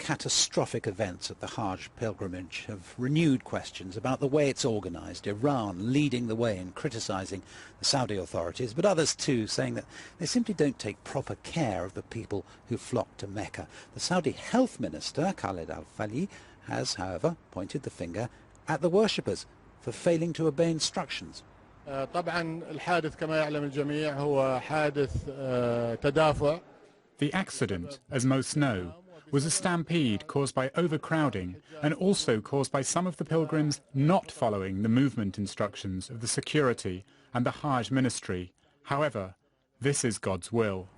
catastrophic events at the Hajj pilgrimage have renewed questions about the way it's organised. Iran leading the way in criticising the Saudi authorities, but others too saying that they simply don't take proper care of the people who flock to Mecca. The Saudi health minister, Khalid al-Falih, has, however, pointed the finger at the worshippers for failing to obey instructions. طبعا الحادث كما يعلم الجميع هو حادث تدافع. The accident, as most know, was a stampede caused by overcrowding and also caused by some of the pilgrims not following the movement instructions of the security and the Hajj ministry. However, this is God's will.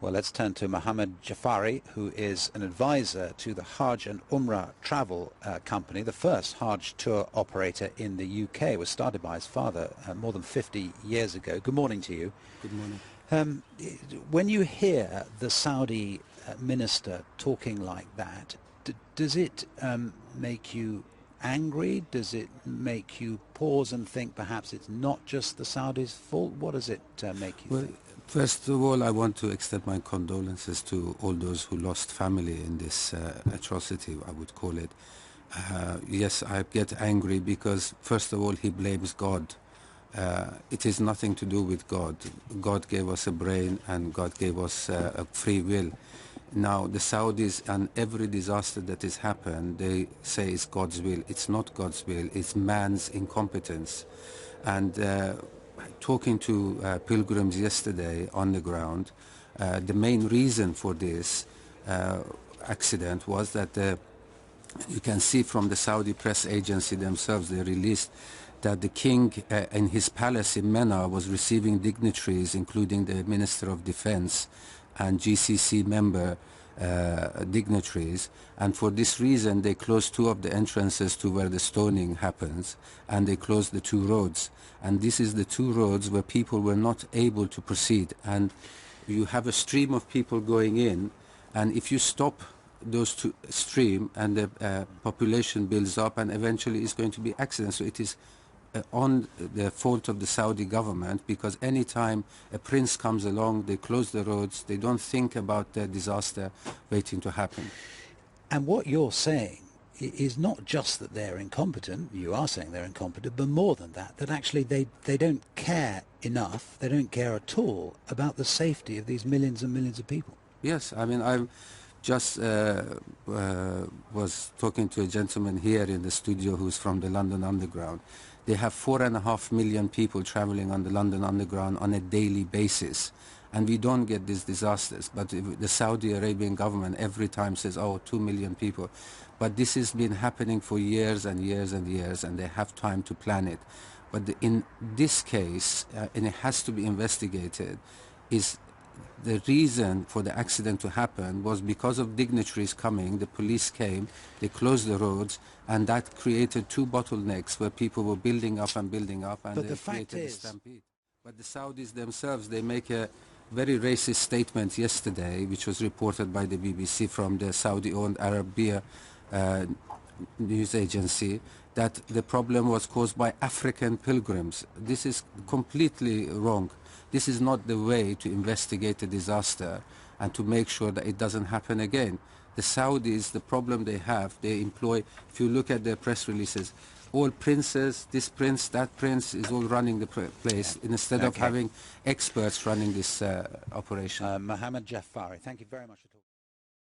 Well, let's turn to Mohammed Jafari, who is an advisor to the Hajj and Umrah travel company. The first Hajj tour operator in the UK. It was started by his father more than 50 years ago. Good morning to you. Good morning. When you hear the Saudi minister talking like that, does it make you angry? Does it make you pause and think perhaps it's not just the Saudis' fault? What does it make you think? First of all, I want to extend my condolences to all those who lost family in this atrocity, I would call it. Yes, I get angry because, first of all, he blames God. It is nothing to do with God. God gave us a brain and God gave us a free will. Now, the Saudis and every disaster that has happened, they say it's God's will. It's not God's will. It's man's incompetence. And talking to pilgrims yesterday on the ground, the main reason for this accident was that you can see from the Saudi press agency themselves, they released that the king in his palace in Mina was receiving dignitaries, including the Minister of Defense and GCC member dignitaries, and for this reason they closed two of the entrances to where the stoning happens, and they closed the two roads, and this is the two roads where people were not able to proceed, and you have a stream of people going in, and if you stop those two stream and the population builds up, and eventually it's going to be accidents. So it is on the fault of the Saudi government, because any time a prince comes along, they close the roads, they don't think about the disaster waiting to happen. And what you're saying is not just that they're incompetent, you are saying they're incompetent, but more than that, that actually they don't care enough, they don't care at all about the safety of these millions and millions of people. Yes, I mean, I just was talking to a gentleman here in the studio who's from the London Underground. They have 4.5 million people traveling on the London Underground on a daily basis. And we don't get these disasters. But the Saudi Arabian government every time says, oh, 2 million people. But this has been happening for years and years and years, and they have time to plan it. But in this case, and it has to be investigated, is the reason for the accident to happen was because of dignitaries coming. The police came, they closed the roads, and that created two bottlenecks where people were building up, and but they created a stampede. But the Saudis themselves, they make a very racist statement yesterday, which was reported by the BBC from the Saudi-owned Arabia news agency, that the problem was caused by African pilgrims. This is completely wrong. This is not the way to investigate a disaster and to make sure that it doesn't happen again. The Saudis, the problem they have, they employ, if you look at their press releases, all princes, this prince, that prince is all running the place instead of having experts running this operation. Mohammed Jafari, thank you very much for talking.